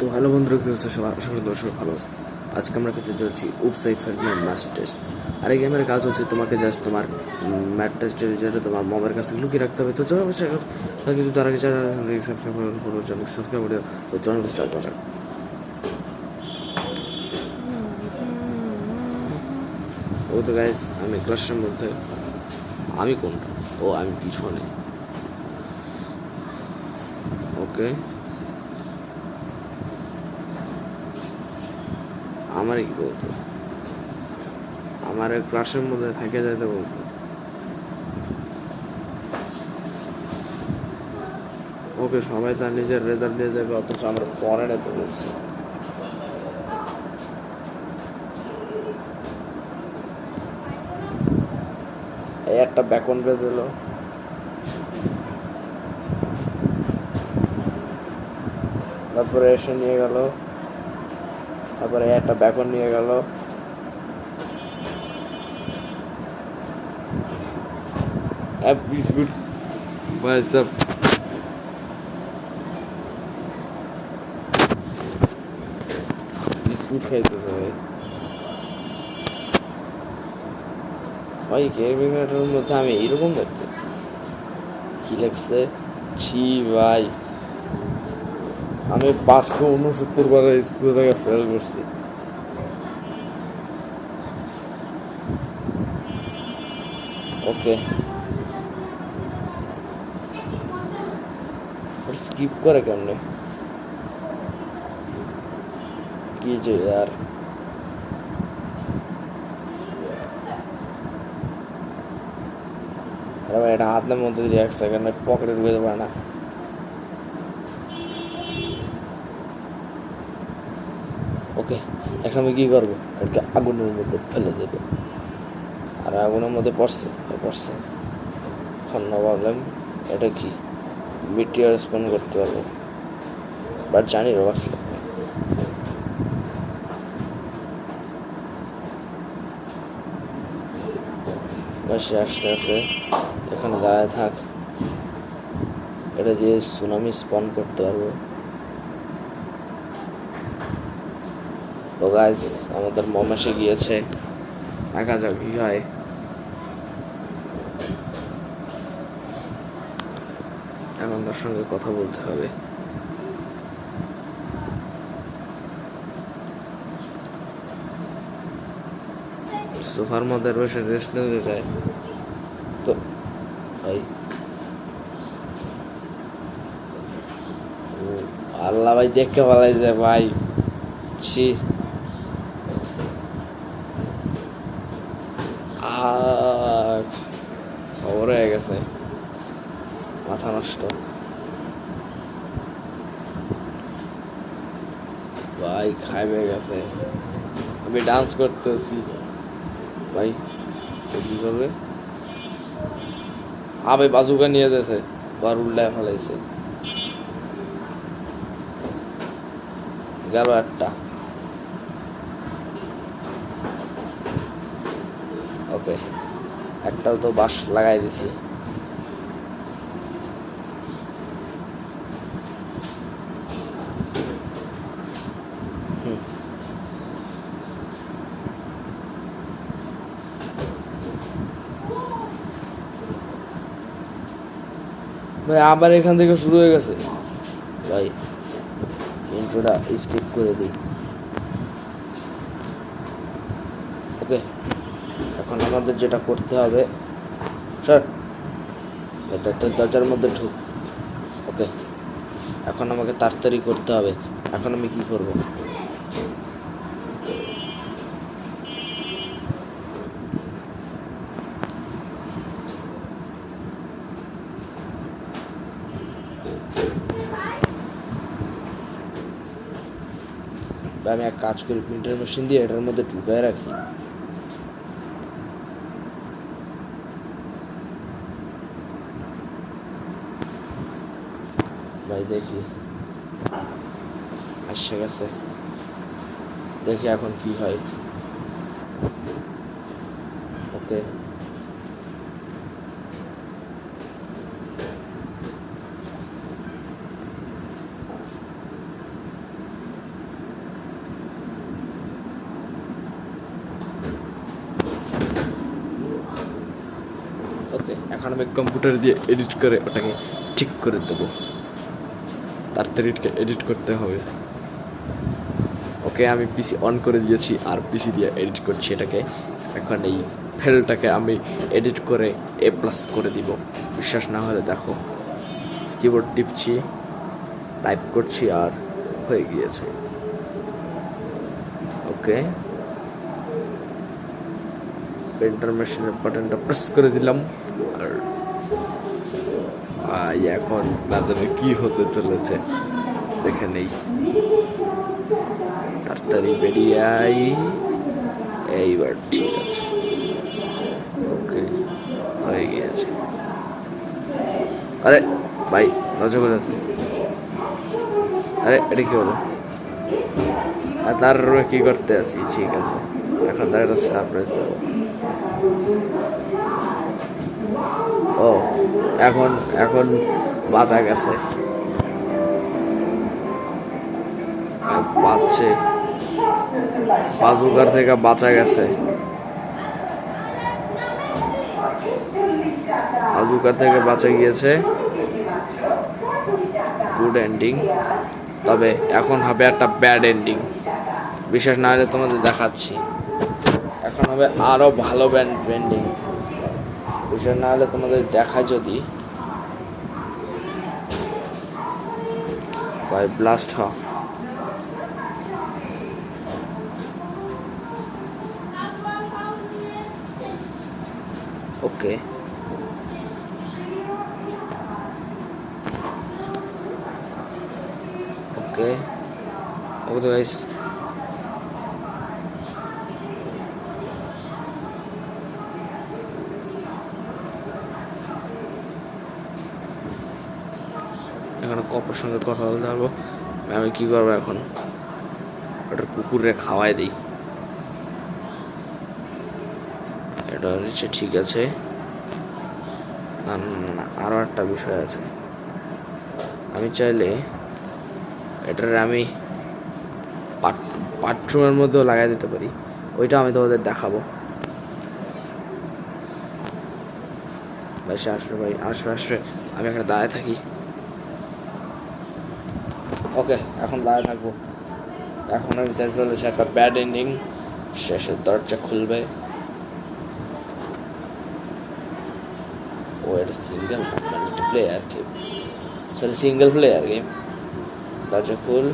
তো হ্যালো বন্ধুরা, কি হচ্ছে সবার? আশা করি দর্শক ভালো আছে। আজকে আমরা খেতে চলছি উপসাই ফেলমের ম্যাথ টেস্ট। আর এই গেমের কাজ হচ্ছে তোমাকে জাস্ট তোমার ম্যাথ টেস্টের রেজাল্ট তোমার মমের কাছ থেকে লুকিয়ে রাখতে হবে। তো চলো অবশ্যই কিন্তু তার আগে যারা সাবস্ক্রাইব করো, সাবস্ক্রাইব করে তো চ্যানেল স্টার্ট করা। ও তো গাইস, আমি ক্লাসের মধ্যে আমি কোনটা? ও আমি পিছনে। ওকে, আমার কি বলতেছে? আমার ক্লাসের মধ্যে থেকে যাইতে বলছে। ওকে, সবাই তার নিজের রেজাল্ট দিয়ে যাবে, অথচ আমরা পরে নিতে বলছি। এই একটা বেকন বেঁধে দিল, তারপরে এসে নিয়ে গেল, তারপরে একটা বেকন নিয়ে গেল, বিস্কুট ভাই সব বিস্কুট খাইতে হবে ভাই। কেমিকেটার মধ্যে আমি এইরকম দেখতে কি লাগছে? ছি ভাই, আমি 569 বার স্কুল থেকে ফেল করছি। ওকে, স্কিপ করে কেমনে? কি যে यार, এটা হাতের মধ্যে দিয়ে 1 সেকেন্ডে পকেটে ঢুকে দেবে না। ওকে, এখন আমি কি করবো? এটাকে আগুনের মধ্যে ফেলে দেবো। আর আগুনের মধ্যে পড়ছে। এখন না ভাবলাম এটা কি মিটিয়ার স্পন করতে পারবো, বাট জানি রবার্স লাগবে। সে আসছে, এখানে দাঁড়ায় থাক। এটা দিয়ে সুনামি স্পন করতে পারবো। তো গাইস, আমাদের মম এসে গিয়েছে, দেখা যাক কি হয়। এখন তার সঙ্গে কথা বলতে হবে। সোফার মধ্যে বসে রেস্ট নিতে চাই তো ভাই। আল্লাহ ভাই, দেখে বলাই যায় ভাই। ছি, খবর হয়ে গেছে, মাথা নষ্ট ভাই। খাইবে গেছে, আমি ডান্স করতেছি ভাই। কি করবে? ভাই বাজুকা নিয়ে যেছে, ঘর উল্টায় ফেলাইছে। গেল একটা। ওকে, একটাও তো বাঁশ লাগাই দিছি। ভাই আবার এখান থেকে শুরু হয়ে গেছে ভাই। ইন্ট্রোটা স্কিপ করে দিই। ওকে, এখন আমাদের যেটা করতে হবে, স্যার দরজার মধ্যে ঢুক। ওকে, এখন আমাকে তাড়াতাড়ি করতে হবে। এখন আমি কি করব? আমি এক কাজ করি, প্রিন্টার মেশিন দিয়ে এটার মধ্যে ঢুকায় রাখি। ভাই দেখি আসছে গেছে, দেখি এখন কি হয়। ওকে, আমি কম্পিউটার দিয়ে এডিট করে ওটাকে ঠিক করে দেবো। তাড়াতাড়ি এডিট করতে হবে। ওকে, আমি পিসি অন করে দিয়েছি আর পিসি দিয়ে এডিট করছি এটাকে। এখন এই ফাইলটাকে আমি এডিট করে A+ করে দিব। বিশ্বাস না হলে দেখো, কিবোর্ড টিপছি, টাইপ করছি আর হয়ে গিয়েছে। ওকে, প্রিন্টার মেশিনের বাটনটা প্রেস করে দিলাম। আর এখন না জানি কি হতে চলেছে, দেখে নেই। তাড়াতাড়ি বেরিয়ে আই। এইবার ঠিক আছে, ওকে হয়ে গিয়েছে। আরে ভাই লজ্জা করে আছে। আরে এটা কি হলো? আর তার রুমে কি করতে আসি? ঠিক আছে, এখন তার একটা সারপ্রাইজ দেবো। ও এখন এখন বাঁচা গেছে, বাঁচছে, বাজুকার থেকে বাঁচা গেছে, বাজুকার থেকে বাঁচা গিয়েছে। গুড এন্ডিং, তবে এখন হবে একটা ব্যাড এন্ডিং। বিশেষ না হলে তোমাদের দেখাচ্ছি, এখন হবে আরো ভালো এন্ডিং। বিশেষ না হলে তোমাদের দেখা, যদি ভাই ব্লাস্ট হ। ওকে, ওকে, ওকে গাইস, এখানে কপের সঙ্গে কথা বলতে পারবো। আমি কি করবো এখন? ওটার কুকুরে খাওয়াই দিই। এটা হচ্ছে ঠিক আছে। না না না, আরও একটা বিষয় আছে। আমি চাইলে এটার আমি বাথরুমের মধ্যেও লাগাই দিতে পারি। ওইটা আমি তোমাদের দেখাবো। ভাই সে আসবে, ভাই আসবে আসবে। আমি এখানে দাঁড়ায় থাকি। ওকে, এখন দাঁড়ায় থাকবো। এখন আমি তাই চলেছে একটা ব্যাড এন্ডিং। শেষের দরজা খুলবে। ও এটা single multiplayer game, sorry single player game. দরজা খুল।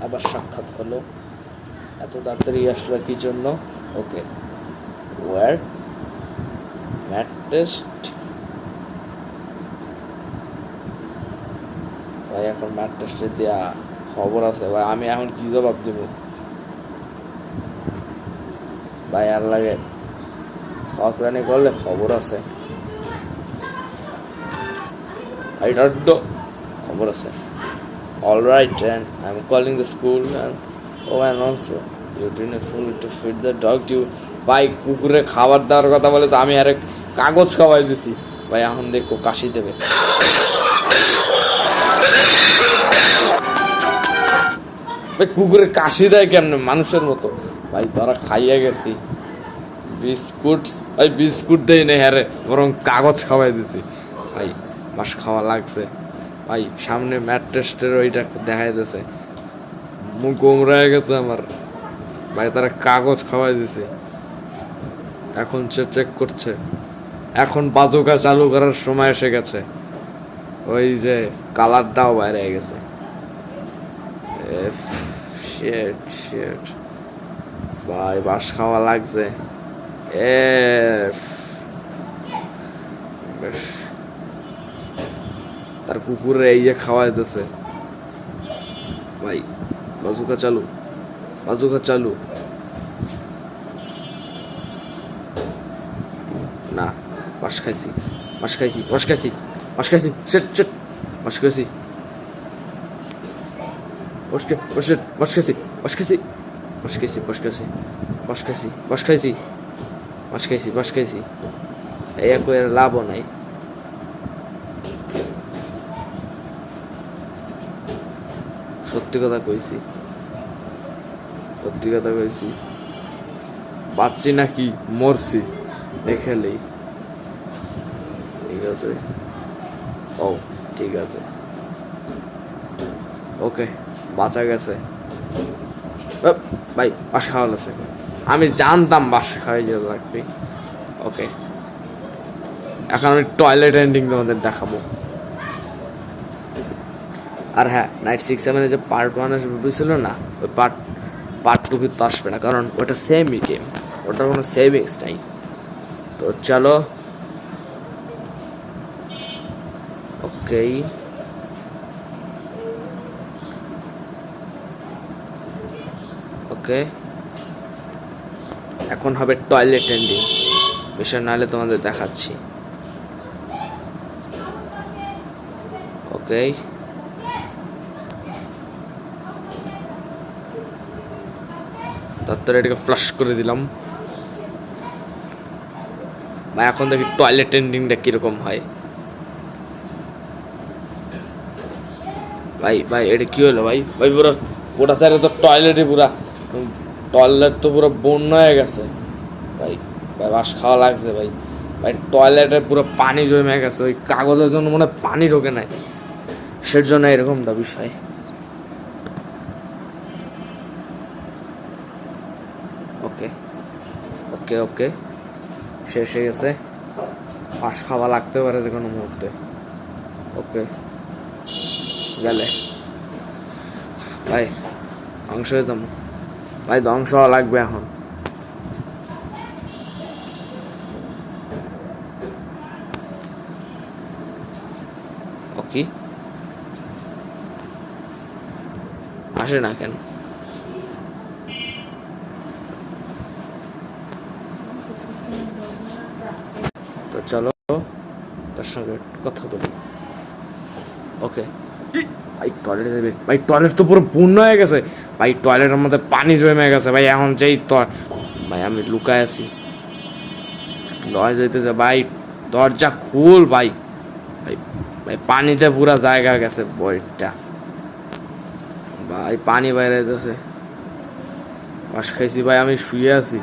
আবার সাক্ষাৎ হলো। এত তাড়াতাড়ি আসলো কি জন্য? ওকে, ওয়ার ম্যাট টেস্ট। ভাই এখন ম্যাট টেস্টে দেওয়া খবর আছে ভাই। আমি এখন কি জবাব দেব ভাই? আর লাগে হকরানি করলে খবর আছে। খবর আছে। All right, and I'm calling the school and and also you didn't food to feed the dog to ভাই কুকুরে খাবার দেওয়ার কথা বলে তো আমি আরে কাগজ খাওয়াই দিছি ভাই। এখন দেখো কাশি দেবে। ভাই কুকুরে কাশি দেয় কেমনে মানুষের মতো? ভাই তারা খাইয়ে গেছি বিস্কুট। ভাই বিস্কুট দেয় না হ্যাঁ, বরং কাগজ খাওয়াই দিছি ভাই। মাস খাওয়া লাগছে ভাই। সামনে ম্যাট টেস্টের ওইটা দেখা যাচ্ছে, মুখ গোমড়ায় গেছে আমার ভাই। তারা কাগজ খাওয়াই দিছে, এখন চেক করছে। এখন বাজুকা চালু করার সময় এসে গেছে। ওই যে কালারটাও বাইরে গেছে। শিট শিট ভাই, বাস খাওয়া লাগছে। তার কুকুরে এই যে খাওয়া দিতেছে ভাই। বাজুকা চালু, বাজুকা চালু। না, বাস খাইছি, বাস খাইছি, বাস খাইছি, বাস খাইছি। শিট শিট, বাস খাইছি, বাস খাইছি, বাস খাইছি, বাস খাইছি, বাস খাইছি, বাস খাইছি, বাস খাইছি, বাস খাইছি, বাস খাইছি, বাস খাইছি। এই এক লাভও নাই। সত্যি কথা কইছি, সত্যি কথা কইছি। বাঁচছি নাকি মরছি দেখেলেই। ঠিক আছে, ও ঠিক আছে, ওকে বাঁচা গেছে। ভাই বাস খাওয়া আছে, আমি জানতাম বাস খাওয়াই যেতে লাগবে। ওকে, এখন আমি টয়লেট এন্ডিং তোমাদের দেখাবো। আর হ্যাঁ, নাইট 6-7 যে পার্ট 1 ছিল না, ওই পার্ট 2 তো আসবে না, কারণ ওটা সেমই গেম, ওটার কোনো সেভিংস নাই। তো চলো, ওকে ওকে, এখন হবে টয়লেট এন্ডিং মিশন, নাহলে তোমাদের দেখাচ্ছি। ওকে, তারপরে এটাকে ফ্লাশ করে দিলাম। ভাই এখন দেখি টয়লেট এন্ডিংটা কিরকম হয়। ভাই ভাই এটা কি হলো ভাই? ভাই পুরো গোটা সাইডে তো টয়লেটই, টয়লেট তো পুরো বন্যা হয়ে গেছে ভাই। ভাই বাস খাওয়া লাগছে ভাই। ভাই টয়লেটে পুরো পানি জমে গেছে, ওই কাগজের জন্য মনে হয় পানি ঢোকে নাই, সের জন্য এরকমটা বিষয়। ওকে ওকে ওকে, শেষ হয়ে গেছে। বাস খাওয়া লাগতে পারে যে কোনো মুহূর্তে। ওকে গেলে ভাই ধ্বংস হয়ে যাবো ভাই, ধ্বংস হওয়া লাগবে এখন। ওকে, আসে না কেন? তো চলো তার সঙ্গে কথা বলি। ওকে ভাই টয়লেটে যাবে ভাই, টয়লেট তো পুরো পূর্ণ হয়ে গেছে ভাই, টয়লেটের মধ্যে পানি জমে গেছে ভাই। এখন যেই ভাই আমি লুকায় আছি, লয় যাইতেছে ভাই, দরজা খুল ভাই। ভাই ভাই পানিতে পুরা জায়গা গেছে বইটা ভাই, পানি বাইরে যাইতেছে। বাস খাইছি ভাই, আমি শুয়ে আছি।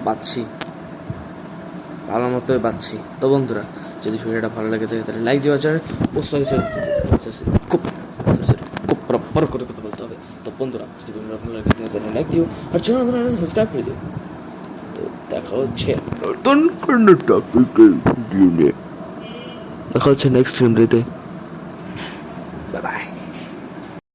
বাচ্ছি ভালো মতোই বাচ্ছি। তো বন্ধুরা, যদি ভিডিওটা ভালো লাগে থাকে তাহলে লাইক দিও, চ্যানেল খুব খুব প্রপার করে কথা বলতে হবে। তো বন্ধুরা, যদি ভিডিওটা ভালো লাগে থাকে তাহলে লাইক দিও, আর চ্যানেল সাবস্ক্রাইব করে দিও। তো দেখা হচ্ছে নতুন কোনো টপিকে, দেখা হচ্ছে নেক্সট ভিডিওতে।